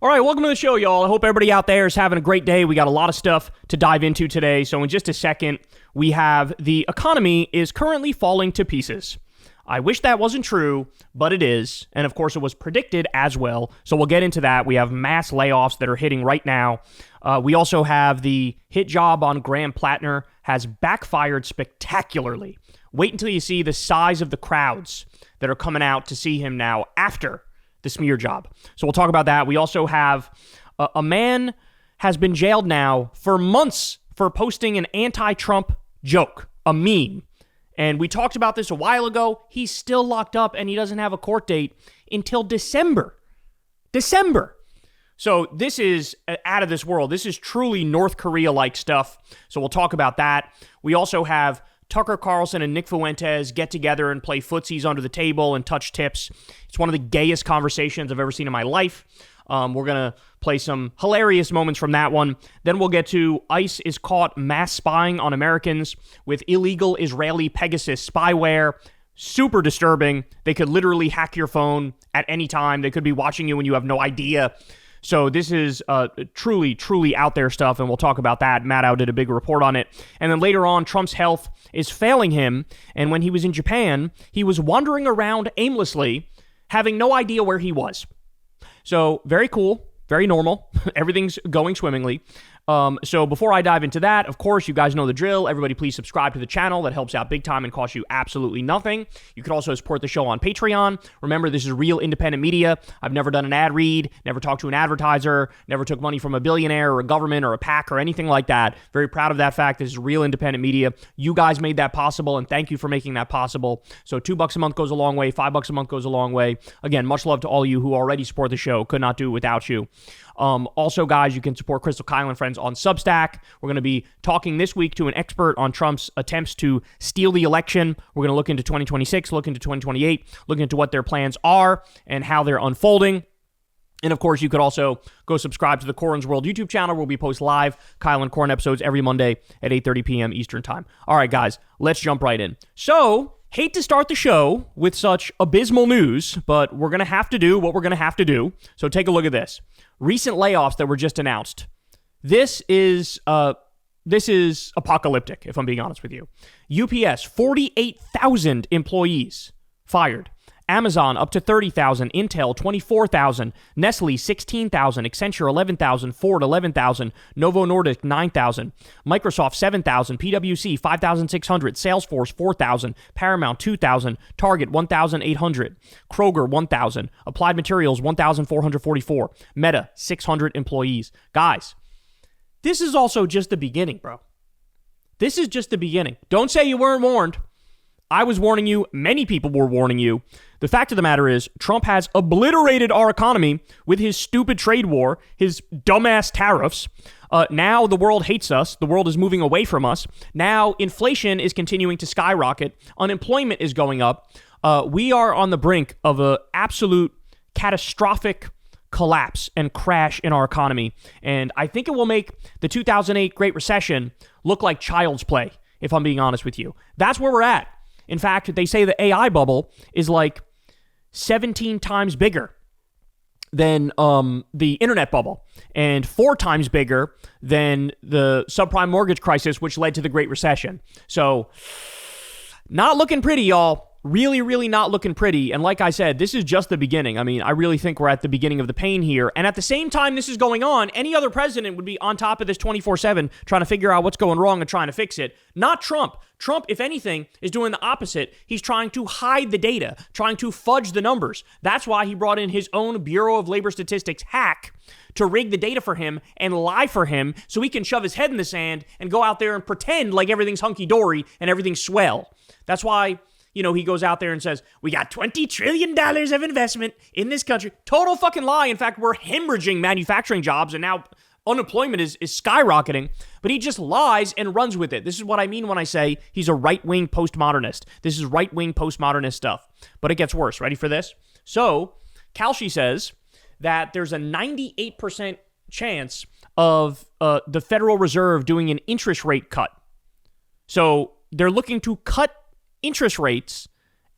All right, welcome to the show, y'all. I hope everybody out there is having a great day. We got a lot of stuff to dive into today. So in just a second, we have the economy is currently falling to pieces. I wish that wasn't true, but it is. And of course, it was predicted as well. So we'll get into that. We have mass layoffs that are hitting right now. We also have the hit job on Graham Plattner has backfired spectacularly. Wait until you see the size of the crowds that are coming out to see him now after the smear job. So we'll talk about that. We also have a man has been jailed now for months for posting an anti-Trump joke, a meme. And we talked about this a while ago. He's still locked up and he doesn't have a court date until December. So this is out of this world. This is truly North Korea-like stuff. So we'll talk about that. We also have Tucker Carlson and Nick Fuentes get together and play footsies under the table and touch tips. It's one of the gayest conversations I've ever seen in my life. We're going to play some hilarious moments from that one. Then we'll get to ICE is caught mass spying on Americans with illegal Israeli Pegasus spyware. Super disturbing. They could literally hack your phone at any time. They could be watching you when you have no idea. So this is truly, truly out there stuff, and we'll talk about that. Maddow did a big report on it. And then later on, Trump's health is failing him, and when he was in Japan, he was wandering around aimlessly, having no idea where he was. So very cool, very normal. Everything's going swimmingly. So before I dive into that, of course, you guys know the drill. Everybody please subscribe to the channel. That helps out big time and costs you absolutely nothing. You can also support the show on Patreon. Remember, this is real independent media. I've never done an ad read, never talked to an advertiser, never took money from a billionaire or a government or a PAC or anything like that. Very proud of that fact. This is real independent media. You guys made that possible, and thank you for making that possible. So $2 a month goes a long way. $5 a month goes a long way. Again, much love to all of you who already support the show. Could not do it without you. Also, guys, you can support Crystal Kyle and Friends on Substack. We're going to be talking this week to an expert on Trump's attempts to steal the election. We're going to look into 2026, look into 2028, look into what their plans are and how they're unfolding. And of course, you could also go subscribe to the Corrin's World YouTube channel where we post live Kyle and Corn episodes every Monday at 8:30 p.m. Eastern Time. All right, guys, let's jump right in. So, hate to start the show with such abysmal news, but we're going to have to do what we're going to have to do. So take a look at this. Recent layoffs that were just announced. This is apocalyptic, if I'm being honest with you. UPS, 48,000 employees fired. Amazon, up to 30,000. Intel, 24,000. Nestle, 16,000. Accenture, 11,000. Ford, 11,000. Novo Nordisk, 9,000. Microsoft, 7,000. PwC, 5,600. Salesforce, 4,000. Paramount, 2,000. Target, 1,800. Kroger, 1,000. Applied Materials, 1,444. Meta, 600 employees. Guys, this is also just the beginning, bro. This is just the beginning. Don't say you weren't warned. I was warning you. Many people were warning you. The fact of the matter is, Trump has obliterated our economy with his stupid trade war, his dumbass tariffs. Now the world hates us. The world is moving away from us. Now inflation is continuing to skyrocket. Unemployment is going up. We are on the brink of an absolute catastrophic collapse and crash in our economy. And I think it will make the 2008 Great Recession look like child's play, if I'm being honest with you. That's where we're at. In fact, they say the AI bubble is like 17 times bigger than the internet bubble and 4 times bigger than the subprime mortgage crisis, which led to the Great Recession. So, not looking pretty, y'all. Really, really not looking pretty. And like I said, this is just the beginning. I mean, I really think we're at the beginning of the pain here. And at the same time this is going on, any other president would be on top of this 24/7 trying to figure out what's going wrong and trying to fix it. Not Trump. Trump, if anything, is doing the opposite. He's trying to hide the data, trying to fudge the numbers. That's why he brought in his own Bureau of Labor Statistics hack to rig the data for him and lie for him so he can shove his head in the sand and go out there and pretend like everything's hunky-dory and everything's swell. That's why, you know, he goes out there and says, we got $20 trillion of investment in this country. Total fucking lie. In fact, we're hemorrhaging manufacturing jobs and now unemployment is skyrocketing. But he just lies and runs with it. This is what I mean when I say he's a right-wing postmodernist. This is right-wing postmodernist stuff. But it gets worse. Ready for this? So, Kalshi says that there's a 98% chance of the Federal Reserve doing an interest rate cut. So, they're looking to cut interest rates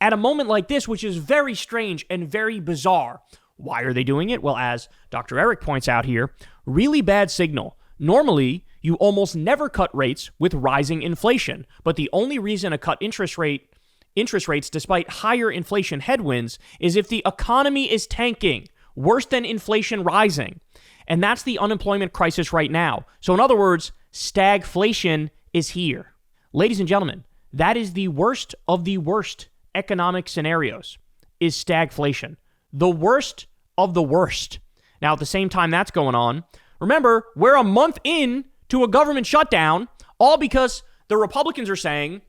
at a moment like this, which is very strange and very bizarre. Why are they doing it? Well, as Dr. Eric points out here, really bad signal. Normally, you almost never cut rates with rising inflation, but the only reason to cut interest rates despite higher inflation headwinds is if the economy is tanking, worse than inflation rising. And that's the unemployment crisis right now. So in other words, stagflation is here. Ladies and gentlemen, that is the worst of the worst economic scenarios, is stagflation. The worst of the worst. Now, at the same time that's going on, remember, we're a month in to a government shutdown, all because the Republicans are saying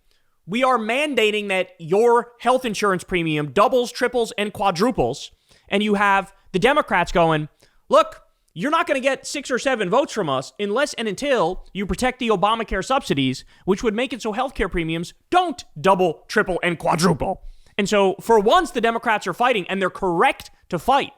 we are mandating that your health insurance premium doubles, triples, and quadruples. And you have the Democrats going, look, you're not going to get 6 or 7 votes from us unless and until you protect the Obamacare subsidies, which would make it so healthcare premiums don't double, triple, and quadruple. And so for once, the Democrats are fighting, and they're correct to fight.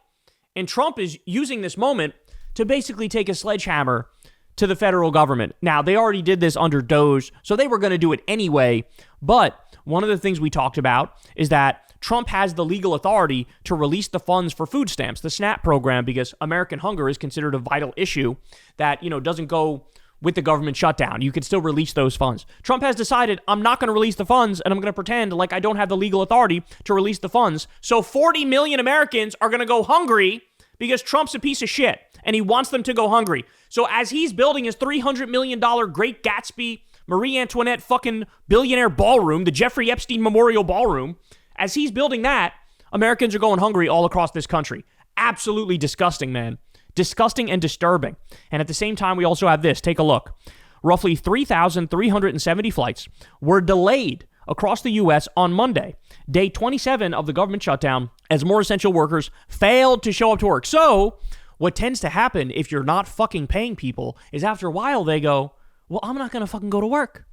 And Trump is using this moment to basically take a sledgehammer to the federal government. Now, they already did this under Doge, so they were going to do it anyway. But one of the things we talked about is that Trump has the legal authority to release the funds for food stamps, the SNAP program, because American hunger is considered a vital issue that, doesn't go with the government shutdown. You can still release those funds. Trump has decided, I'm not going to release the funds, and I'm going to pretend like I don't have the legal authority to release the funds. So 40 million Americans are going to go hungry because Trump's a piece of shit, and he wants them to go hungry. So as he's building his $300 million Great Gatsby, Marie Antoinette fucking billionaire ballroom, the Jeffrey Epstein Memorial Ballroom, as he's building that, Americans are going hungry all across this country. Absolutely disgusting, man. Disgusting and disturbing. And at the same time, we also have this. Take a look. Roughly 3,370 flights were delayed across the U.S. on Monday, day 27 of the government shutdown, as more essential workers failed to show up to work. So what tends to happen if you're not fucking paying people is after a while they go, well, I'm not going to fucking go to work.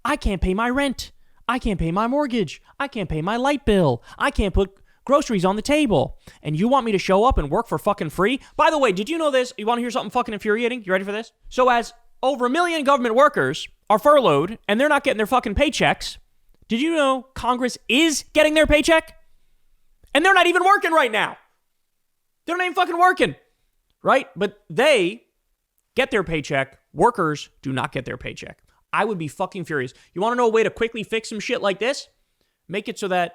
I can't pay my rent. I can't pay my mortgage. I can't pay my light bill. I can't put groceries on the table. And you want me to show up and work for fucking free? By the way, did you know this? You want to hear something fucking infuriating? You ready for this? So as over 1 million government workers are furloughed and they're not getting their fucking paychecks, did you know Congress is getting their paycheck? And they're not even working right now. They're not even fucking working, right? But they get their paycheck. Workers do not get their paycheck. I would be fucking furious. You want to know a way to quickly fix some shit like this? Make it so that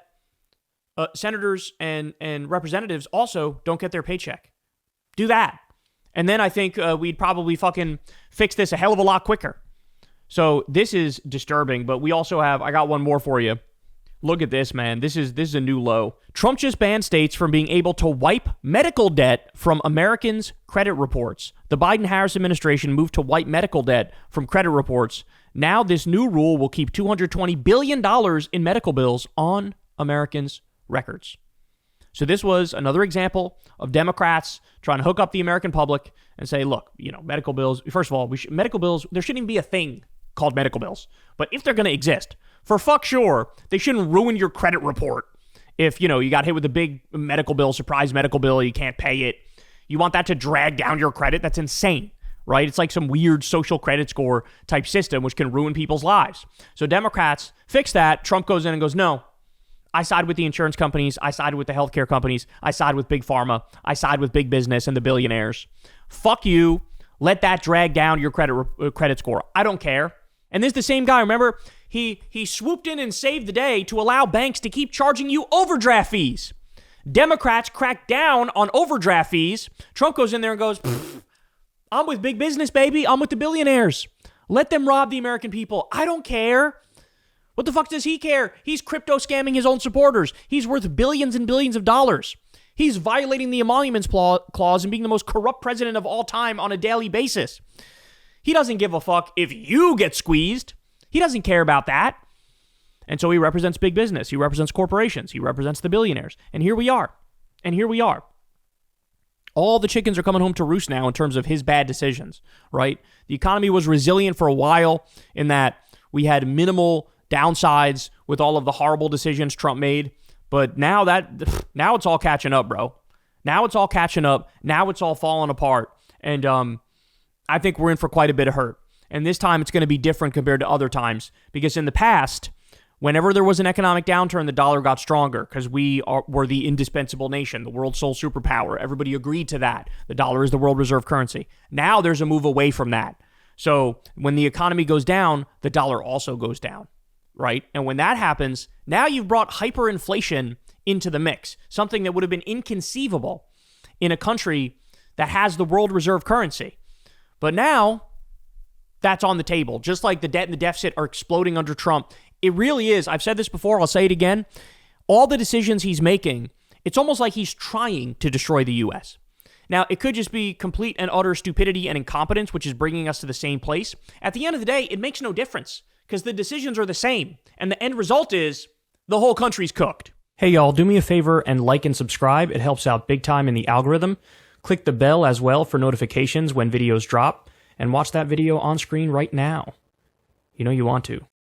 senators and representatives also don't get their paycheck. Do that. And then I think we'd probably fucking fix this a hell of a lot quicker. So this is disturbing, but we also have, I got one more for you. Look at this, man. This is a new low. Trump just banned states from being able to wipe medical debt from Americans' credit reports. The Biden-Harris administration moved to wipe medical debt from credit reports. Now this new rule will keep $220 billion in medical bills on Americans' records. So this was another example of Democrats trying to hook up the American public and say, look, medical bills, first of all, medical bills, there shouldn't even be a thing called medical bills. But if they're going to exist, for fuck sure, they shouldn't ruin your credit report. If, you got hit with a big medical bill, surprise medical bill, you can't pay it. You want that to drag down your credit? That's insane, right? It's like some weird social credit score type system, which can ruin people's lives. So Democrats fix that. Trump goes in and goes, no, I side with the insurance companies. I side with the healthcare companies. I side with big pharma. I side with big business and the billionaires. Fuck you. Let that drag down your credit score. I don't care. And this is the same guy, remember? He swooped in and saved the day to allow banks to keep charging you overdraft fees. Democrats cracked down on overdraft fees. Trump goes in there and goes, I'm with big business, baby. I'm with the billionaires. Let them rob the American people. I don't care. What the fuck does he care? He's crypto scamming his own supporters. He's worth billions and billions of dollars. He's violating the emoluments clause and being the most corrupt president of all time on a daily basis. He doesn't give a fuck if you get squeezed. He doesn't care about that. And so he represents big business. He represents corporations. He represents the billionaires. And here we are. All the chickens are coming home to roost now in terms of his bad decisions, right? The economy was resilient for a while in that we had minimal downsides with all of the horrible decisions Trump made. But now it's all catching up, bro. Now it's all catching up. Now it's all falling apart. And I think we're in for quite a bit of hurt. And this time it's going to be different compared to other times. Because in the past, Whenever there was an economic downturn, the dollar got stronger because were the indispensable nation, the world's sole superpower. Everybody agreed to that. The dollar is the world reserve currency. Now there's a move away from that. So when the economy goes down, the dollar also goes down, right? And when that happens, now you've brought hyperinflation into the mix, something that would have been inconceivable in a country that has the world reserve currency. But now that's on the table. Just like the debt and the deficit are exploding under Trump, it really is. I've said this before, I'll say it again. All the decisions he's making, it's almost like he's trying to destroy the U.S. Now, it could just be complete and utter stupidity and incompetence, which is bringing us to the same place. At the end of the day, it makes no difference because the decisions are the same. And the end result is the whole country's cooked. Hey, y'all, do me a favor and like and subscribe. It helps out big time in the algorithm. Click the bell as well for notifications when videos drop. And watch that video on screen right now. You know you want to.